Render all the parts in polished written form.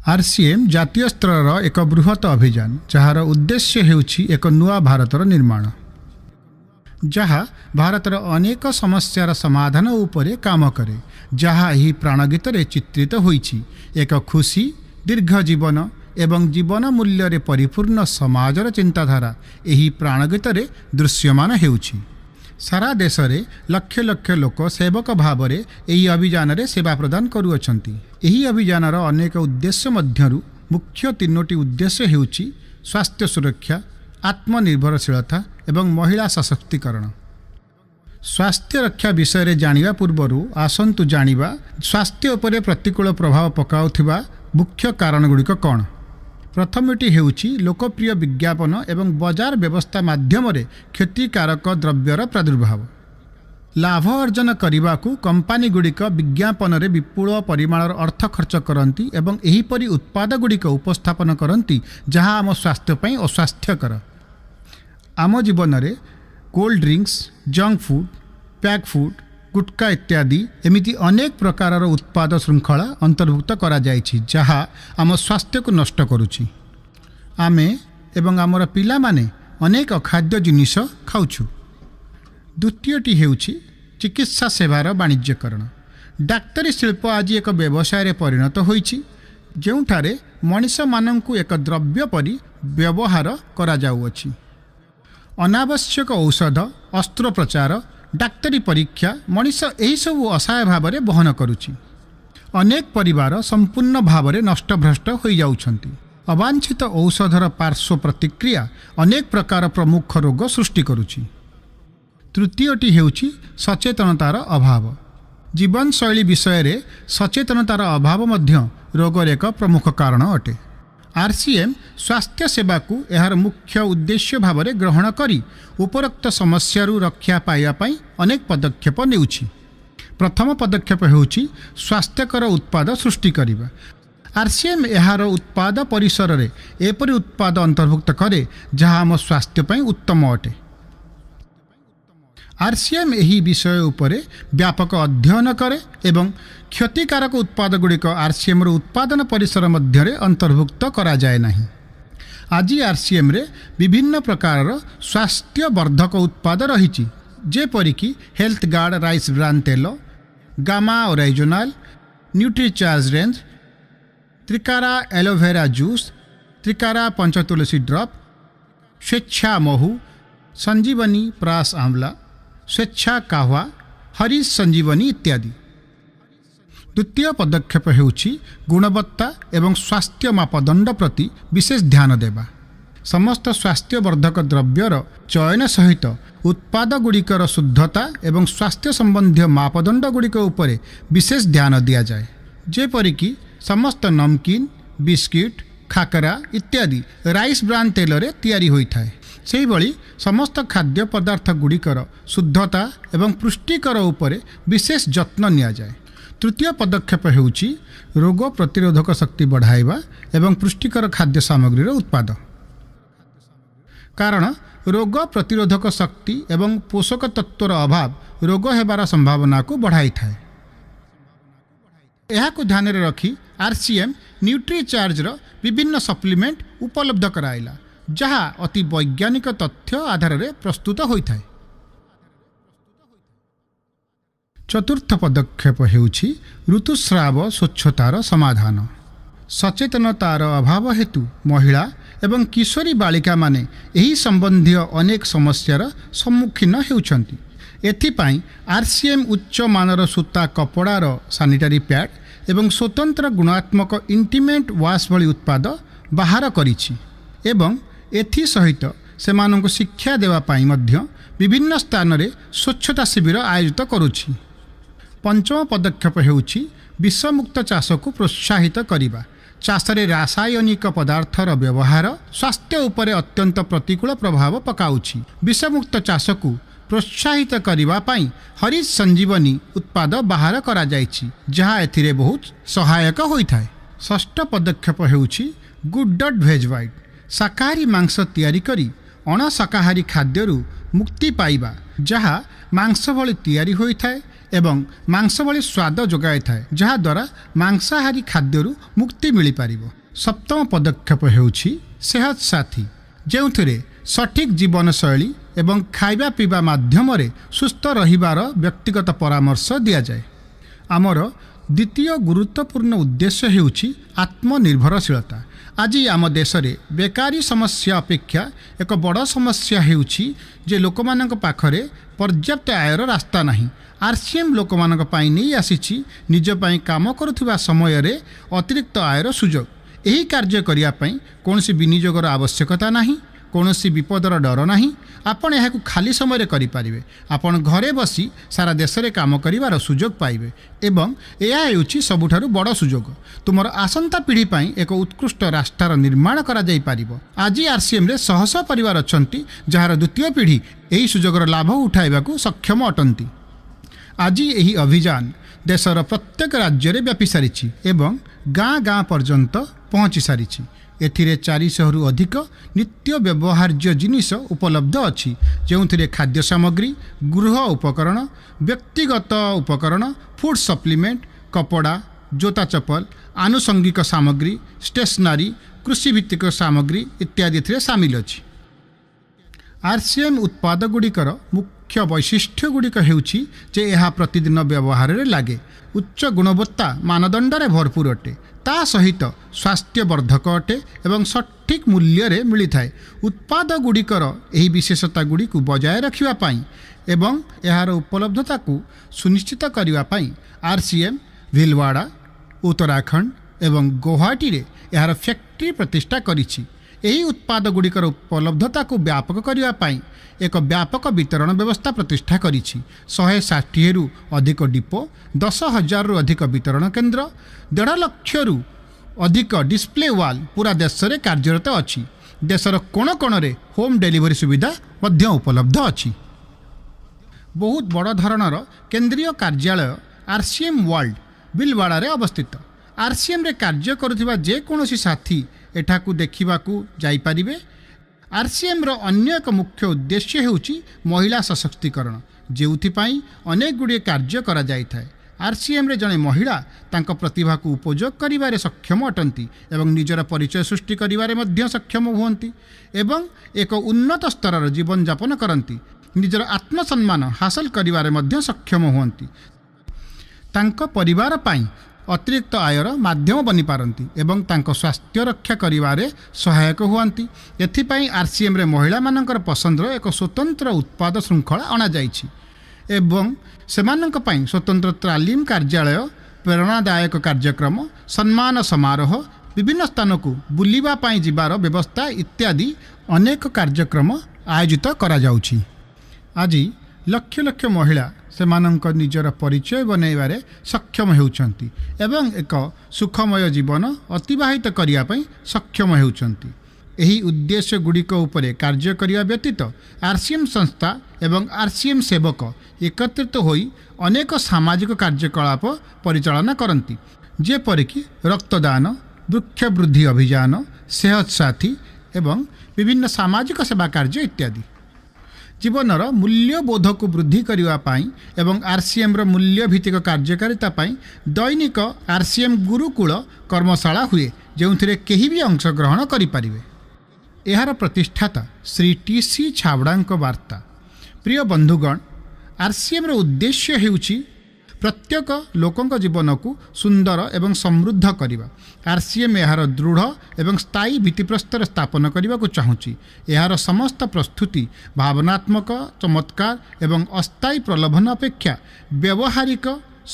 RCM जातीय स्तर एक बृहत अभियान जार उद्देश्य हेउछि एक नुआ भारतर निर्माण जहा भारतर अनेक समस्यार समाधान उपरे काम करे जहा एही प्राणगीत चित्रित होइछि। एक खुशी दीर्घ जीवन एवं जीवन मूल्य रे परिपूर्ण समाजर चिंताधारा एही प्राणगीत दृश्यमान हेउछि। सारा देश रे लक्ष लक्ष लोक सेवक भाव रे एही अभियान रे सेवा प्रदान करुअछंती। एही अभियानर अनेक उद्देश्य मध्यरु मुख्य तीनोटी उद्देश्य हेउछि स्वास्थ्य सुरक्षा, आत्मनिर्भरशीलता एवं महिला सशक्तिकरण। स्वास्थ्य रक्षा विषय रे जानिबा पूर्वरु आसंतु जानिबा स्वास्थ्य उपरे प्रतिकूल प्रभाव पकाउथिबा मुख्य कारण गुड़िक कौन। प्रथमटी हेउछि लोकप्रिय विज्ञापन एवं बजार व्यवस्था माध्यम रे क्षतिकारक द्रव्यर प्रादुर्भाव। लाभ अर्जन करने कंपानी गुड़िक विज्ञापन रे विपुल परिमाणर अर्थ खर्च करती एवं एहीपरि उत्पाद गुड़िक उपस्थापन करती जहाँ आम स्वास्थ्य पई अस्वास्थ्यकर। आम जीवन में cold drinks, junk food, pack food, gutkha इत्यादि एमिति अनेक प्रकार उत्पाद श्रृंखला अंतर्भुक्त करा जायछि जहाँ आम स्वास्थ्य को नष्ट करुछि। आमे एवं आमर पिला माने अनेक अखाद्य जिनिष खाउछु। द्वितीयटी हेउछि चिकित्सा सेवार वाणिज्यकरण। डाक्तरी शिल्प आज एक व्यवसाय रे परिणत होइछि जेउठारे मनीष मानंकु एक द्रव्य परि व्यवहार करा जाउअछि। अनावश्यक औषध, अस्त्रोपचार, डाक्तरी परीक्षा मनीष एही सब असहाय भाव में बहन करुछि। अनेक परिवार संपूर्ण भाव में नष्टभ्रष्ट हो जाउछंती। अवांछित औषधर पार्श्व प्रतिक्रिया अनेक प्रकार प्रमुख रोग सृष्टि करुछि। तृतीयटी हेउछि सचेतनतार अभाव। जीवनशैली विषय रे सचेतनतार अभाव मध्य रोगर एक प्रमुख कारण अटे। आरसीएम स्वास्थ्य सेवा को यार मुख्य उद्देश्य भाव में ग्रहण करी उपरोक्त समस्यारू रक्षा पाइबा पई अनेक पदक्षेप नेउछि। प्रथम पदक्षेप हेउछि स्वास्थ्यकर उत्पाद सृष्टि करिबा। आरसीएम यार उत्पाद परिसर रे एपरि उत्पाद अंतर्भुक्त करे जहाँ आम स्वास्थ्य पई उत्तम अटे। आरसीएम एही विषय उपरे व्यापक अध्ययन करे एवं क्षतिकारक उत्पाद गुड़िक आरसीएम रो उत्पादन परिसर मध्य अंतर्भुक्त करा जाए नहीं। आज आरसीएम रे विभिन्न प्रकार स्वास्थ्य वर्धक उत्पाद रही जेपरिकी हेल्थ गार्ड राइस ब्रान तेल, gamma oryzanol, Nutricharge range, Trikara aloe vera juice, Trikara Panchtulsi drop, स्वेच्छा महू, संजीवनी प्रास आंवला, स्वेच्छा काह्वा, हरीश संजीवनी इत्यादि। द्वितीय पदक्षेप हेउछि गुणवत्ता एवं स्वास्थ्य मापदंड प्रति विशेष ध्यान देवा। समस्त स्वास्थ्यवर्धक द्रव्यर चयन सहित उत्पाद गुड़िकर शुद्धता एवं स्वास्थ्य संबंधी मापदंड गुड़िक उपरे विशेष ध्यान दिया जाए। जेपरिकी समस्त नमकीन, बिस्किट, खाकरा इत्यादि राइस ब्रान तेल रे तैयारी होइथाय। सेही भली समस्त खाद्य पदार्थ गुड़िकर शुद्धता एवं पुष्टिकर उपरे विशेष जत्न निया जाए। तृतीय पदक्षेप हेउछि रोग प्रतिरोधक शक्ति बढ़ाइबा एवं पुष्टिकर खाद्य सामग्रीर उत्पाद। कारण रोग प्रतिरोधक शक्ति एवं पोषक तत्वर अभाव रोग हेबार संभावना को बढ़ाई थाए। यह को ध्यान रे रखी आरसीएम न्यूट्रीचार्ज रो विभिन्न सप्लीमेंट उपलब्ध कराइला जहाँ अति वैज्ञानिक तथ्य आधार रे प्रस्तुत होइथाय। चतुर्थ पदक्षेप हेउछि ऋतुस्राव स्वच्छतार समाधान। सचेतनतार अभाव हेतु महिला एवं किशोरी बालिका माने एही संबंधी अनेक समस्यार सम्मुखीन हेउछंती। एथिपाई आरसीएम उच्च मानर सूता कपड़ार सानिटारी पैड एवं स्वतंत्र गुणात्मक इंटीमेट वाश भली उत्पाद बाहर करिछि एवं एथि सहित सेमानंको शिक्षा देवा पाई मध्य विभिन्न स्थान रे स्वच्छता शिविर आयोजित करुछि। पंचम पदक्षेप हेउछि विषमुक्त चाष को प्रोत्साहित करिबा। चाषरे रासायनिक पदार्थर व्यवहार स्वास्थ्य उपरे अत्यंत प्रतिकूल प्रभाव पकाउछि। विषमुक्त चाष को प्रोत्साहित करिबा पाई हरीश संजीवनी उत्पाद बाहर करा जायछि जहाँ एथिरे बहुत सहायक होइथाय। षष्ठ पदक्षेप हेउछि गुड डॉट भेज वाइट। शाकाहारी मांस तैयारी करी अण शाकाहारी खाद्यरू मुक्ति पाइबा जहाँ मांस भली तैयारी होइथाय ଏବଂ ମାଂସ ଭଳି ସ୍ୱାଦ ଯୋଗାଇଥାଏ, ଯାହାଦ୍ୱାରା ମାଂସାହାରୀ ଖାଦ୍ୟରୁ ମୁକ୍ତି ମିଳିପାରିବ। ସପ୍ତମ ପଦକ୍ଷେପ ହେଉଛି ସେହତ ସାଥୀ, ଯେଉଁଥିରେ ସଠିକ୍ ଜୀବନଶୈଳୀ ଏବଂ ଖାଇବା ପିଇବା ମାଧ୍ୟମରେ ସୁସ୍ଥ ରହିବାର ବ୍ୟକ୍ତିଗତ ପରାମର୍ଶ ଦିଆଯାଏ। ଆମର ଦ୍ୱିତୀୟ ଗୁରୁତ୍ୱପୂର୍ଣ୍ଣ ଉଦ୍ଦେଶ୍ୟ ହେଉଛି ଆତ୍ମନିର୍ଭରଶୀଳତା। ଆଜି ଆମ ଦେଶରେ ବେକାରୀ ସମସ୍ୟା ଅପେକ୍ଷା ଏକ ବଡ଼ ସମସ୍ୟା ହେଉଛି ଯେ ଲୋକମାନଙ୍କ ପାଖରେ ପର୍ଯ୍ୟାପ୍ତ ଆୟର ରାସ୍ତା ନାହିଁ। RCM ଲୋକମାନଙ୍କ ପାଇଁ ନେଇ ଆସିଛି ନିଜ ପାଇଁ କାମ କରୁଥିବା ସମୟରେ ଅତିରିକ୍ତ ଆୟର ସୁଯୋଗ। ଏହି କାର୍ଯ୍ୟ କରିବା ପାଇଁ କୌଣସି ବିନିଯୋଗର ଆବଶ୍ୟକତା ନାହିଁ, କୌଣସି ବିପଦର ଡର ନାହିଁ। ଆପଣ ଏହାକୁ ଖାଲି ସମୟରେ କରିପାରିବେ। ଆପଣ ଘରେ ବସି ସାରା ଦେଶରେ କାମ କରିବାର ସୁଯୋଗ ପାଇବେ ଏବଂ ଏହା ହେଉଛି ସବୁଠାରୁ ବଡ଼ ସୁଯୋଗ। ତୁମର ଆସନ୍ତା ପିଢ଼ି ପାଇଁ ଏକ ଉତ୍କୃଷ୍ଟ ରାଷ୍ଟ୍ରର ନିର୍ମାଣ କରାଯାଇପାରିବ। ଆଜି RCMରେ ଶହ ଶହ ପରିବାର ଅଛନ୍ତି ଯାହାର ଦ୍ୱିତୀୟ ପିଢ଼ି ଏହି ସୁଯୋଗର ଲାଭ ଉଠାଇବାକୁ ସକ୍ଷମ ଅଟନ୍ତି। ଆଜି ଏହି ଅଭିଯାନ ଦେଶର ପ୍ରତ୍ୟେକ ରାଜ୍ୟରେ ବ୍ୟାପି ସାରିଛି ଏବଂ ଗାଁ ଗାଁ ପର୍ଯ୍ୟନ୍ତ ପହଞ୍ଚି ସାରିଛି। ଏଥିରେ 400ରୁ ଅଧିକ ନିତ୍ୟ ବ୍ୟବହାର୍ଯ୍ୟ ଜିନିଷ ଉପଲବ୍ଧ ଅଛି, ଯେଉଁଥିରେ ଖାଦ୍ୟ ସାମଗ୍ରୀ, ଗୃହ ଉପକରଣ, ବ୍ୟକ୍ତିଗତ ଉପକରଣ, ଫୁଡ୍ ସପ୍ଲିମେଣ୍ଟ, କପଡ଼ା, ଜୋତା ଚପଲ, ଆନୁଷଙ୍ଗିକ ସାମଗ୍ରୀ, ଷ୍ଟେସନାରୀ, କୃଷିଭିତ୍ତିକ ସାମଗ୍ରୀ ଇତ୍ୟାଦି ଏଥିରେ ସାମିଲ ଅଛି। RCM ଉତ୍ପାଦଗୁଡ଼ିକର ମୁଖ୍ୟ ବୈଶିଷ୍ଟ୍ୟଗୁଡ଼ିକ ହେଉଛି ଯେ ଏହା ପ୍ରତିଦିନ ବ୍ୟବହାରରେ ଲାଗେ, ଉଚ୍ଚ ଗୁଣବତ୍ତା ମାନଦଣ୍ଡରେ ଭରପୁର ଅଟେ, ତା ସହିତ ସ୍ୱାସ୍ଥ୍ୟବର୍ଦ୍ଧକ ଅଟେ ଏବଂ ସଠିକ୍ ମୂଲ୍ୟରେ ମିଳିଥାଏ। ଉତ୍ପାଦଗୁଡ଼ିକର ଏହି ବିଶେଷତାଗୁଡ଼ିକୁ ବଜାୟ ରଖିବା ପାଇଁ ଏବଂ ଏହାର ଉପଲବ୍ଧତାକୁ ସୁନିଶ୍ଚିତ କରିବା ପାଇଁ RCM ଭିଲୱାଡ଼ା, ଉତ୍ତରାଖଣ୍ଡ ଏବଂ ଗୌହାଟୀରେ ଏହାର ଫ୍ୟାକ୍ଟ୍ରି ପ୍ରତିଷ୍ଠା କରିଛି। ଏହି ଉତ୍ପାଦଗୁଡ଼ିକର ଉପଲବ୍ଧତାକୁ ବ୍ୟାପକ କରିବା ପାଇଁ ଏକ ବ୍ୟାପକ ବିତରଣ ବ୍ୟବସ୍ଥା ପ୍ରତିଷ୍ଠା କରିଛି। 160ରୁ ଅଧିକ ଡିପୋ, 10,000ରୁ ଅଧିକ ବିତରଣ କେନ୍ଦ୍ର, 1.5 ଲକ୍ଷରୁ ଅଧିକ ଡିସପ୍ଲେ ୱାଲ୍ ପୁରା ଦେଶରେ କାର୍ଯ୍ୟରତ ଅଛି। ଦେଶର କୋଣ କୋଣରେ ହୋମ୍ ଡେଲିଭରି ସୁବିଧା ମଧ୍ୟ ଉପଲବ୍ଧ ଅଛି। ବହୁତ ବଡ଼ ଧରଣର କେନ୍ଦ୍ରୀୟ କାର୍ଯ୍ୟାଳୟ RCM ୱାର୍ଲଡ ଭିଲୱାଡ଼ାରେ ଅବସ୍ଥିତ। RCMରେ କାର୍ଯ୍ୟ କରୁଥିବା ଯେକୌଣସି ସାଥୀ ଏଠାକୁ ଦେଖିବାକୁ ଯାଇପାରିବେ। RCMର ଅନ୍ୟ ଏକ ମୁଖ୍ୟ ଉଦ୍ଦେଶ୍ୟ ହେଉଛି ମହିଳା ସଶକ୍ତିକରଣ, ଯେଉଁଥିପାଇଁ ଅନେକ ଗୁଡ଼ିଏ କାର୍ଯ୍ୟ କରାଯାଇଥାଏ। RCMରେ ଜଣେ ମହିଳା ତାଙ୍କ ପ୍ରତିଭାକୁ ଉପଯୋଗ କରିବାରେ ସକ୍ଷମ ଅଟନ୍ତି ଏବଂ ନିଜର ପରିଚୟ ସୃଷ୍ଟି କରିବାରେ ମଧ୍ୟ ସକ୍ଷମ ହୁଅନ୍ତି ଏବଂ ଏକ ଉନ୍ନତ ସ୍ତରର ଜୀବନଯାପନ କରନ୍ତି। ନିଜର ଆତ୍ମସମ୍ମାନ ହାସଲ କରିବାରେ ମଧ୍ୟ ସକ୍ଷମ ହୁଅନ୍ତି। ତାଙ୍କ ପରିବାର ପାଇଁ ଅତିରିକ୍ତ ଆୟର ମାଧ୍ୟମ ବନିପାରନ୍ତି ଏବଂ ତାଙ୍କ ସ୍ୱାସ୍ଥ୍ୟ ରକ୍ଷା କରିବାରେ ସହାୟକ ହୁଅନ୍ତି। ଏଥିପାଇଁ RCMରେ ମହିଳାମାନଙ୍କର ପସନ୍ଦର ଏକ ସ୍ୱତନ୍ତ୍ର ଉତ୍ପାଦ ଶୃଙ୍ଖଳା ଅଣାଯାଇଛି ଏବଂ ସେମାନଙ୍କ ପାଇଁ ସ୍ୱତନ୍ତ୍ର ତାଲିମ କାର୍ଯ୍ୟାଳୟ, ପ୍ରେରଣାଦାୟକ କାର୍ଯ୍ୟକ୍ରମ, ସମ୍ମାନ ସମାରୋହ, ବିଭିନ୍ନ ସ୍ଥାନକୁ ବୁଲିବା ପାଇଁ ଯିବାର ବ୍ୟବସ୍ଥା ଇତ୍ୟାଦି ଅନେକ କାର୍ଯ୍ୟକ୍ରମ ଆୟୋଜିତ କରାଯାଉଛି। ଆଜି ଲକ୍ଷ ଲକ୍ଷ ମହିଳା ସେମାନଙ୍କ ନିଜର ପରିଚୟ ବନାଇବାରେ ସକ୍ଷମ ହେଉଛନ୍ତି ଏବଂ ଏକ ସୁଖମୟ ଜୀବନ ଅତିବାହିତ କରିବା ପାଇଁ ସକ୍ଷମ ହେଉଛନ୍ତି। ଏହି ଉଦ୍ଦେଶ୍ୟଗୁଡ଼ିକ ଉପରେ କାର୍ଯ୍ୟ କରିବା ବ୍ୟତୀତ RCM ସଂସ୍ଥା ଏବଂ RCM ସେବକ ଏକତ୍ରିତ ହୋଇ ଅନେକ ସାମାଜିକ କାର୍ଯ୍ୟକଳାପ ପରିଚାଳନା କରନ୍ତି, ଯେପରିକି ରକ୍ତଦାନ, ବୃକ୍ଷବୃଦ୍ଧି ଅଭିଯାନ, ସେହତ ସାଥୀ ଏବଂ ବିଭିନ୍ନ ସାମାଜିକ ସେବା କାର୍ଯ୍ୟ ଇତ୍ୟାଦି। ଜୀବନର ମୂଲ୍ୟବୋଧକୁ ବୃଦ୍ଧି କରିବା ପାଇଁ ଏବଂ RCMର ମୂଲ୍ୟଭିତ୍ତିକ କାର୍ଯ୍ୟକାରିତା ପାଇଁ ଦୈନିକ RCM ଗୁରୁକୁଳ କର୍ମଶାଳା ହୁଏ, ଯେଉଁଥିରେ କେହି ବି ଅଂଶଗ୍ରହଣ କରିପାରିବେ। ଏହାର ପ୍ରତିଷ୍ଠାତା ଶ୍ରୀ TC ଛାବଡ଼ାଙ୍କ ବାର୍ତ୍ତା। ପ୍ରିୟ ବନ୍ଧୁଗଣ, RCMର ଉଦ୍ଦେଶ୍ୟ ହେଉଛି ପ୍ରତ୍ୟେକ ଲୋକଙ୍କ ଜୀବନକୁ ସୁନ୍ଦର ଏବଂ ସମୃଦ୍ଧ କରିବା। RCM ଏହାର ଦୃଢ଼ ଏବଂ ସ୍ଥାୟୀ ଭିତ୍ତିପ୍ରସ୍ତର ସ୍ଥାପନ କରିବାକୁ ଚାହୁଁଛି। ଏହାର ସମସ୍ତ ପ୍ରସ୍ତୁତି ଭାବନାତ୍ମକ ଚମତ୍କାର ଏବଂ ଅସ୍ଥାୟୀ ପ୍ରଲୋଭନ ଅପେକ୍ଷା ବ୍ୟବହାରିକ,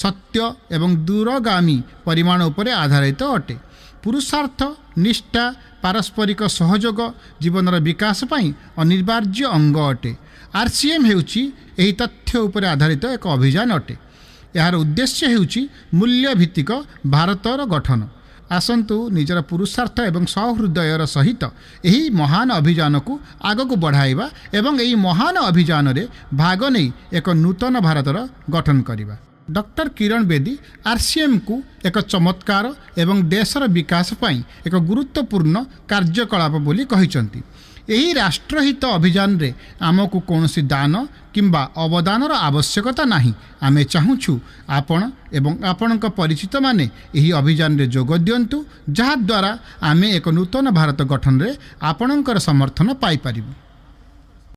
ସତ୍ୟ ଏବଂ ଦୂରଗାମୀ ପରିମାଣ ଉପରେ ଆଧାରିତ ଅଟେ। ପୁରୁଷାର୍ଥ, ନିଷ୍ଠା, ପାରସ୍ପରିକ ସହଯୋଗ ଜୀବନର ବିକାଶ ପାଇଁ ଅନିବାର୍ଯ୍ୟ ଅଙ୍ଗ ଅଟେ। RCM ହେଉଛି ଏହି ତଥ୍ୟ ଉପରେ ଆଧାରିତ ଏକ ଅଭିଯାନ ଅଟେ। ଏହାର ଉଦ୍ଦେଶ୍ୟ ହେଉଛି ମୂଲ୍ୟଭିତ୍ତିକ ଭାରତର ଗଠନ। ଆସନ୍ତୁ ନିଜର ପୁରୁଷାର୍ଥ ଏବଂ ସହୃଦୟର ସହିତ ଏହି ମହାନ ଅଭିଯାନକୁ ଆଗକୁ ବଢ଼ାଇବା ଏବଂ ଏହି ମହାନ ଅଭିଯାନରେ ଭାଗ ନେଇ ଏକ ନୂତନ ଭାରତର ଗଠନ କରିବା। ଡକ୍ଟର କିରଣ ବେଦୀ RCMକୁ ଏକ ଚମତ୍କାର ଏବଂ ଦେଶର ବିକାଶ ପାଇଁ ଏକ ଗୁରୁତ୍ୱପୂର୍ଣ୍ଣ କାର୍ଯ୍ୟକଳାପ ବୋଲି କହିଛନ୍ତି। ଏହି ରାଷ୍ଟ୍ରହିତ ଅଭିଯାନରେ ଆମକୁ କୌଣସି ଦାନ କିମ୍ବା ଅବଦାନର ଆବଶ୍ୟକତା ନାହିଁ। ଆମେ ଚାହୁଁଛୁ ଆପଣ ଏବଂ ଆପଣଙ୍କ ପରିଚିତମାନେ ଏହି ଅଭିଯାନରେ ଯୋଗ ଦିଅନ୍ତୁ, ଯାହାଦ୍ୱାରା ଆମେ ଏକ ନୂତନ ଭାରତ ଗଠନରେ ଆପଣଙ୍କର ସମର୍ଥନ ପାଇପାରିବୁ।